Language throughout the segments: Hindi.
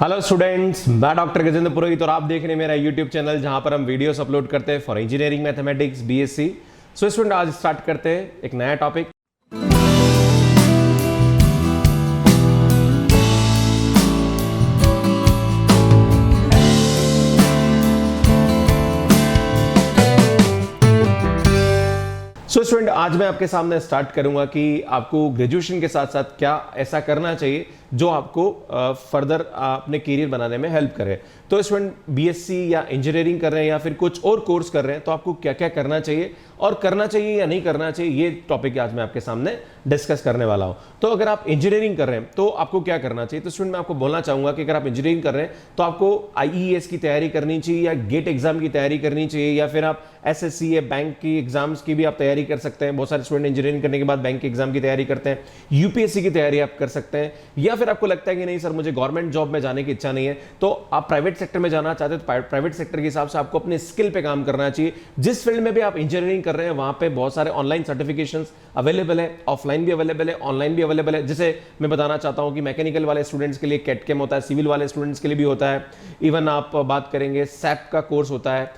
हेलो स्टूडेंट्स, मैं डॉक्टर गजेंद्र पुरोहित और आप देख रहे हैं मेरा यूट्यूब चैनल जहां पर हम वीडियोस अपलोड करते हैं for engineering mathematics BSc. So student, आज स्टार्ट करते हैं एक नया टॉपिक। सो स्टूडेंट, आज मैं आपके सामने स्टार्ट करूंगा कि आपको ग्रेजुएशन के साथ साथ क्या ऐसा करना चाहिए जो आपको फर्दर अपने करियर बनाने में हेल्प करे। तो स्टूडेंट बीएससी या इंजीनियरिंग कर रहे हैं या फिर कुछ और कोर्स कर रहे हैं तो आपको क्या क्या करना चाहिए और करना चाहिए या नहीं करना चाहिए, ये टॉपिक आज मैं आपके सामने डिस्कस करने वाला हूं। तो अगर आप इंजीनियरिंग कर रहे हैं तो आपको क्या करना चाहिए। तो स्टूडेंट, मैं आपको बोलना चाहूंगा कि अगर आप इंजीनियरिंग कर रहे हैं तो आपको आईईएस की तैयारी करनी चाहिए या गेट एग्जाम की तैयारी करनी चाहिए या फिर आप एसएससी या बैंक की एग्जाम्स की भी आप तैयारी कर सकते हैं। बहुत सारे स्टूडेंट इंजीनियरिंग करने के बाद बैंक के एग्जाम की तैयारी करते हैं, यूपीएससी की तैयारी आप कर सकते हैं। या फिर आपको लगता है कि नहीं सर, मुझे गवर्नमेंट जॉब में जाने की इच्छा नहीं है, तो आप प्राइवेट सेक्टर में जाना चाहते हैं तो प्राइवेट सेक्टर के हिसाब से आपको अपने स्किल पे काम करना चाहिए। जिस फील्ड में भी आप इंजीनियरिंग कर रहे हैं वहां पे बहुत सारे ऑनलाइन सर्टिफिकेशंस अवेलेबल है, ऑफलाइन भी अवेलेबल है, ऑनलाइन भी अवेलेबल है। जैसे मैं बताना चाहता हूं कि मैकेनिकल वाले स्टूडेंट्स के लिए कैटकेम होता है, सिविल वाले स्टूडेंट्स के लिए भी होता है। इवन आप बात करेंगे सैप का कोर्स होता है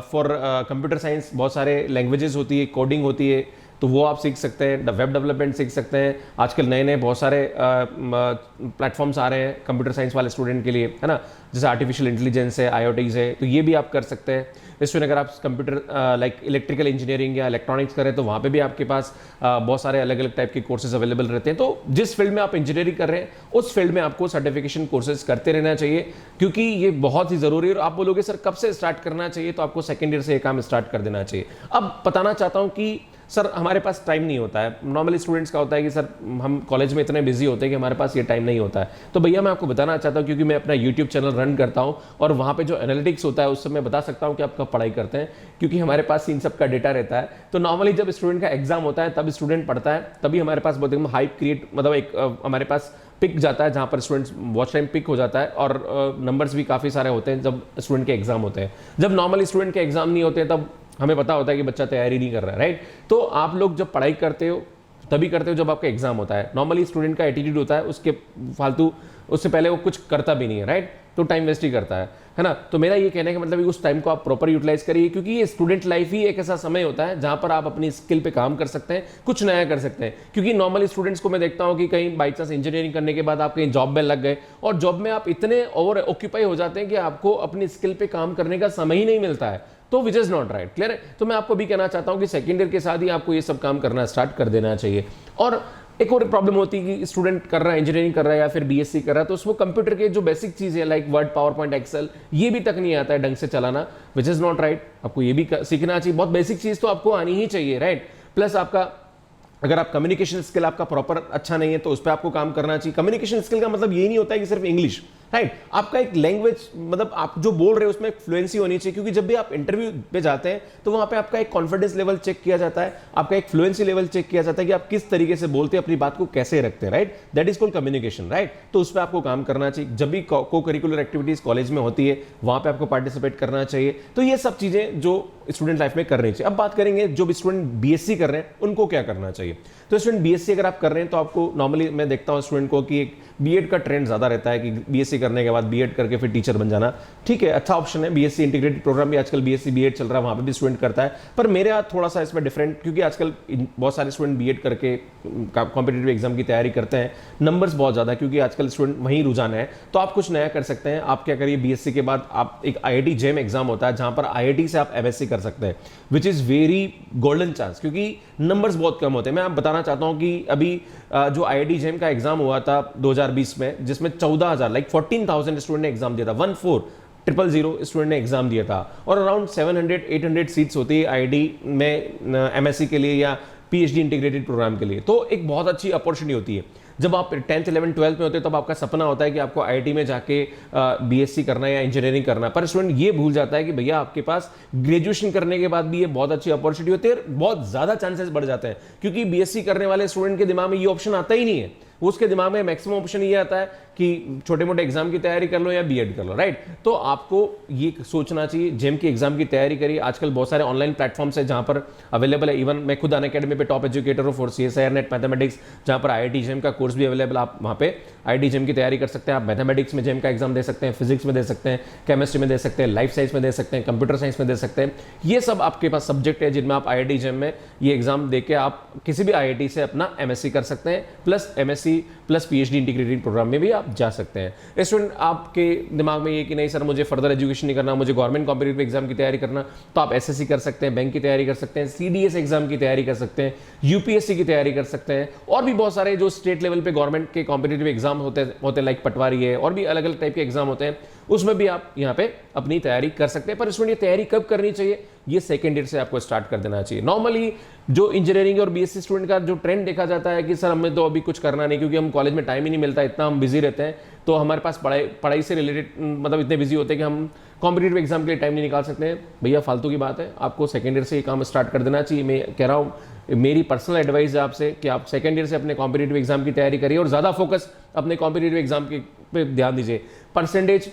फॉर कंप्यूटर साइंस, बहुत सारे लैंग्वेजेस होती है, कोडिंग होती है, तो वो आप सीख सकते हैं। वेब डेवलपमेंट सीख सकते हैं। आजकल नए नए बहुत सारे प्लेटफॉर्म्स आ रहे हैं कंप्यूटर साइंस वाले स्टूडेंट के लिए, है ना, जैसे आर्टिफिशियल इंटेलिजेंस है, आईओटीज है, तो ये भी आप कर सकते हैं। इसमें अगर आप कंप्यूटर लाइक इलेक्ट्रिकल इंजीनियरिंग या इलेक्ट्रॉनिक्स करें तो वहाँ पे भी आपके पास बहुत सारे अलग अलग टाइप के कोर्सेज अवेलेबल रहते हैं। तो जिस फील्ड में आप इंजीनियरिंग कर रहे हैं उस फील्ड में आपको सर्टिफिकेशन कोर्सेज करते रहना चाहिए, क्योंकि ये बहुत ही जरूरी है। और आप बोलोगे सर कब से स्टार्ट करना चाहिए, तो आपको सेकेंड ईयर से ये काम स्टार्ट कर देना चाहिए। अब बताना चाहता हूँ कि सर हमारे पास टाइम नहीं होता है। नॉर्मली स्टूडेंट्स का होता है कि सर हम कॉलेज में इतने बिजी होते हैं कि हमारे पास ये टाइम नहीं होता है। तो भैया मैं आपको बताना चाहता हूँ, क्योंकि मैं अपना यूट्यूब चैनल रन करता हूँ और वहाँ पे जो एनालिटिक्स होता है उससे मैं बता सकता हूँ कि आप कब पढ़ाई करते हैं, क्योंकि हमारे पास इन सब का डेटा रहता है। तो नॉर्मली जब स्टूडेंट का एग्जाम होता है तब स्टूडेंट पढ़ता है, तभी हमारे पास बहुत एकदम हाइप क्रिएट, मतलब एक हमारे पास पिक जाता है जहाँ पर स्टूडेंट्स वॉच टाइम पिक हो जाता है और नंबर्स भी काफ़ी सारे होते हैं जब स्टूडेंट के एग्जाम होते हैं। जब नॉर्मली स्टूडेंट के एग्जाम नहीं होते तब हमें पता होता है कि बच्चा तैयारी नहीं कर रहा है, राइट। तो आप लोग जब पढ़ाई करते हो तभी करते हो जब आपका एग्जाम होता है। नॉर्मली स्टूडेंट का एटीट्यूड होता है उसके फालतू, उससे पहले वो कुछ करता भी नहीं है, राइट, तो टाइम वेस्ट ही करता है ना। तो मेरा ये कहने का मतलब उस टाइम को आप प्रॉपर यूटिलाइज करिए, क्योंकि ये स्टूडेंट लाइफ ही एक ऐसा समय होता है जहां पर आप अपनी स्किल पे काम कर सकते हैं, कुछ नया कर सकते हैं। क्योंकि नॉर्मली स्टूडेंट्स को मैं देखता हूं कि कहीं बाई चांस इंजीनियरिंग करने के बाद आप कहीं जॉब में लग गए और जॉब में आप इतने ओवर ऑक्यूपाई हो जाते हैं कि आपको अपनी स्किल पे काम करने का समय ही नहीं मिलता है, तो which is not right. Clear है। तो मैं आपको भी कहना चाहता हूं कि सेकेंड ईयर के साथ ही आपको ये सब काम करना स्टार्ट कर देना चाहिए। और एक और प्रॉब्लम होती है कि स्टूडेंट कर रहा है, इंजीनियरिंग कर रहा है या फिर बीएससी कर रहा है, तो उसको कंप्यूटर के जो बेसिक चीज है like Word, PowerPoint, Excel, ये भी तक नहीं आता है ढंग से चलाना, विच इज नॉट राइट। आपको ये भी सीखना चाहिए। बहुत बेसिक चीज तो आपको आनी ही चाहिए, राइट। प्लस आपका अगर आप कम्युनिकेशन स्किल आपका प्रॉपर अच्छा नहीं है तो उस पर आपको काम करना चाहिए। कम्युनिकेशन स्किल का मतलब ये नहीं होता है कि सिर्फ इंग्लिश, राइट। आपका एक लैंग्वेज, मतलब आप जो बोल रहे हो उसमें फ्लुएंसी होनी चाहिए, क्योंकि जब भी आप इंटरव्यू पे जाते हैं तो वहां पे आपका एक कॉन्फिडेंस लेवल चेक किया जाता है, आपका एक फ्लुएंसी लेवल चेक किया जाता है कि आप किस तरीके से बोलते हैं, अपनी बात को कैसे रखते हैं, right. That is called communication, right. तो उस पर आपको काम करना चाहिए। जब भी को करिकुलर एक्टिविटीज कॉलेज में होती है वहां पे आपको पार्टिसिपेट करना चाहिए। तो ये सब चीजें जो स्टूडेंट लाइफ में करनी चाहिए। अब बात करेंगे जो भी स्टूडेंट बीएससी कर रहे हैं उनको क्या करना चाहिए। तो स्टूडेंट बीएससी अगर आप कर रहे हैं तो आपको नॉर्मली मैं देखता हूं स्टूडेंट को कि एक बीएड का ट्रेंड ज्यादा रहता है कि बीएससी करने के बाद बीएड करके फिर टीचर बन जाना। ठीक है, अच्छा ऑप्शन है। बीएससी इंटीग्रेटेड प्रोग्राम भी आजकल बीएससी बीएड चल रहा है, वहां पे भी स्टूडेंट करता है। पर मेरे यहाँ थोड़ा सा इसमें डिफरेंट, क्योंकि आजकल बहुत सारे स्टूडेंट बीएड करके कॉम्पिटेटिव एग्जाम की तैयारी करते हैं, नंबर्स बहुत ज्यादा, क्योंकि आजकल स्टूडेंट वहीं रुझान है। तो आप कुछ नया कर सकते हैं। आप क्या करिए, बीएससी के बाद आप एक आईआईटी जेम एग्जाम होता है जहां पर आईआईटी से आप एमएससी कर सकते हैं, which is very golden chance, क्योंकि नंबर्स बहुत कम होते हैं। मैं आप बताना चाहता हूं कि अभी जो आईआईटी जेम का एग्जाम हुआ था 2020 में, जिसमें 14,000 लाइक 14,000 स्टूडेंट ने एग्जाम दिया था, 14,000 स्टूडेंट ने एग्जाम दिया था। और अराउंड 700-800 सीट्स होती है आईआईटी में एमएससी के लिए या पीएचडी इंटीग्रेटेड प्रोग्राम के लिए। तो एक बहुत अच्छी अपॉर्चुनिटी होती है। जब आप 10th 11th 12th में होते हैं तब आपका सपना होता है कि आपको आईआईटी में जाके बीएससी करना है या इंजीनियरिंग करना है। पर स्टूडेंट ये भूल जाता है कि भैया आपके पास ग्रेजुएशन करने के बाद भी ये बहुत अच्छी अपॉर्चुनिटी होती है, बहुत ज्यादा चांसेस बढ़ जाते हैं, क्योंकि बीएससी करने वाले स्टूडेंट के दिमाग में ये ऑप्शन आता ही नहीं है। उसके दिमाग में मैक्सिमम ऑप्शन ये आता है कि छोटे मोटे एग्जाम की तैयारी कर लो या बीएड कर लो, राइट। तो आपको ये सोचना चाहिए, जेम की एग्जाम की तैयारी करिए। आजकल बहुत सारे ऑनलाइन प्लेटफॉर्म्स है जहां पर अवेलेबल है। इवन मैं खुद अनअकैडमी पे टॉप एजुकेटर हूँ फॉर CSIR नेट मैथमेटिक्स, जहां पर IIT जेम का कोर्स भी अवेलेबल। आप वहां पे IIT जेम की तैयारी कर सकते हैं। आप मैथमेटिक्स में जेम का एग्जाम दे सकते हैं, फिजिक्स में दे सकते हैं, केमिस्ट्री में दे सकते हैं, लाइफ साइंस में दे सकते हैं, कंप्यूटर साइंस में दे सकते हैं। ये सब आपके पास सब्जेक्ट है जिनमें आप IIT जेम में ये एग्जाम देके आप किसी भी IIT से अपना MSc कर सकते हैं, plus MSc plus PhD integrated programme में भी आप जा सकते हैं। स्टूडेंट आपके दिमाग में ये कि नहीं सर मुझे फर्दर एजुकेशन नहीं करना, मुझे गवर्नमेंट कॉम्पिटिटिव एग्जाम की तैयारी करना, तो आप SSC कर सकते हैं, बैंक की तैयारी कर सकते हैं, CDS एग्जाम की तैयारी कर सकते हैं, UPSC की तैयारी कर सकते हैं, और भी बहुत सारे जो स्टेट लेवल पे गवर्नमेंट के कॉम्पिटिटिव एग्जाम होते लाइक पटवारी है, और भी अलग अलग टाइप के एग्जाम होते हैं, उसमें भी आप यहाँ पे अपनी तैयारी कर सकते हैं। पर स्टूडेंट ये तैयारी कब करनी चाहिए? ये सेकेंड ईयर से आपको स्टार्ट कर देना चाहिए। नॉर्मली जो इंजीनियरिंग और BSc स्टूडेंट का जो ट्रेंड देखा जाता है कि सर हमें तो अभी कुछ करना नहीं, क्योंकि हम कॉलेज में टाइम ही नहीं मिलता, इतना हम बिजी रहते हैं, तो हमारे पास पढ़ाई से रिलेटेड मतलब इतने बिजी होते हैं कि हम कॉम्पिटिटिव एग्जाम के लिए टाइम नहीं निकाल सकते हैं। भैया फालतू की बात है, आपको सेकेंड ईयर से ये काम स्टार्ट कर देना चाहिए। मैं कह रहा हूँ, मेरी पर्सनल एडवाइस है आपसे कि आप सेकेंड ईयर से अपने कॉम्पिटिटिव एग्जाम की तैयारी करिए और ज़्यादा फोकस अपने कॉम्पिटिटिव एग्जाम पे ध्यान दीजिए। परसेंटेज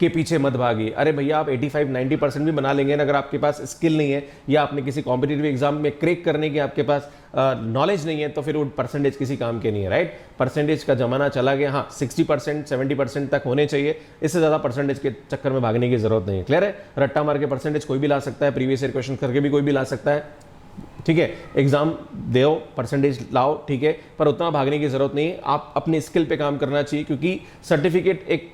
के पीछे मत भागिए। अरे भैया आप 85-90% भी बना लेंगे ना, अगर आपके पास स्किल नहीं है या आपने किसी कॉम्पिटिटिव एग्जाम में क्रैक करने की आपके पास नॉलेज नहीं है, तो फिर वो परसेंटेज किसी काम के नहीं है, राइट। परसेंटेज का जमाना चला गया। हाँ 60% 70% तक होने चाहिए, इससे ज़्यादा परसेंटेज के चक्कर में भागने की जरूरत नहीं है। क्लियर है? रट्टा मार के परसेंटेज कोई भी ला सकता है, प्रीवियस ईयर क्वेश्चन करके भी कोई भी ला सकता है, ठीक है। एग्जाम दो, परसेंटेज लाओ, ठीक है, पर उतना भागने की जरूरत नहीं है। आप अपने स्किल पे काम करना चाहिए, क्योंकि सर्टिफिकेट एक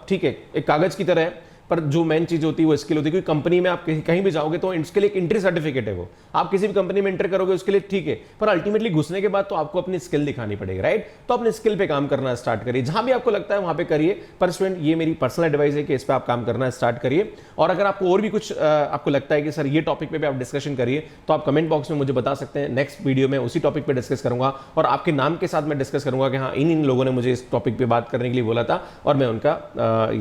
ठीक है एक कागज की तरह है, पर जो मेन चीज होती है वो स्किल होती है। क्योंकि कंपनी में आप कहीं भी जाओगे तो इसके लिए एक एंट्री सर्टिफिकेट है, वो आप किसी भी कंपनी में एंटर करोगे उसके लिए, ठीक है, पर अल्टीमेटली घुसने के बाद तो आपको अपनी स्किल दिखानी पड़ेगी, राइट। तो अपने स्किल पे काम करना स्टार्ट करिए, जहां भी आपको लगता है वहां पे करिए। पर स्टूडेंट ये मेरी पर्सनल एडवाइस है कि इस पर आप काम करना स्टार्ट करिए। और अगर आपको और भी कुछ आपको लगता है कि सर ये टॉपिक पे भी आप डिस्कशन करिए, तो आप कमेंट बॉक्स में मुझे बता सकते हैं। नेक्स्ट वीडियो में उसी टॉपिक पे डिस्कस करूंगा और आपके नाम के साथ मैं डिस्कस करूंगा कि हाँ इन लोगों ने मुझे इस टॉपिक पे बात करने के लिए बोला था, और मैं उनका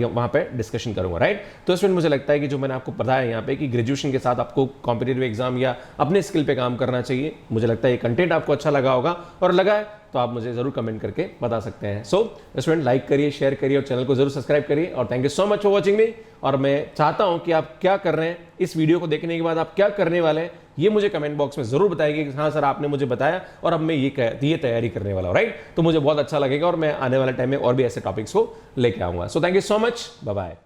वहां पे डिस्कशन करूंगा, राइट। तो स्टूडेंट मुझे लगता है कि जो मैंने आपको बताया यहाँ पे कि ग्रेजुएशन के साथ आपको कॉम्पिटिटिव एग्जाम या अपने स्किल पे काम करना चाहिए, मुझे लगता है ये कंटेंट आपको अच्छा लगा होगा, और लगा है तो आप मुझे जरूर कमेंट करके बता सकते हैं। सो स्टूडेंट लाइक करिए, शेयर करिए और चैनल को जरूर सब्सक्राइब करिए। और thank you so much for watching मी। और मैं चाहता हूं कि आप क्या कर रहे हैं, इस वीडियो को देखने के बाद आप क्या करने वाले हैं, ये मुझे कमेंट बॉक्स में जरूर बताइए कि हाँ सर आपने मुझे बताया और अब मैं ये तैयारी करने वाला हूं, राइट। तो मुझे बहुत अच्छा लगेगा और मैं आने वाले टाइम में और भी ऐसे टॉपिक्स को लेके आऊंगा। So thank you so much, bye bye.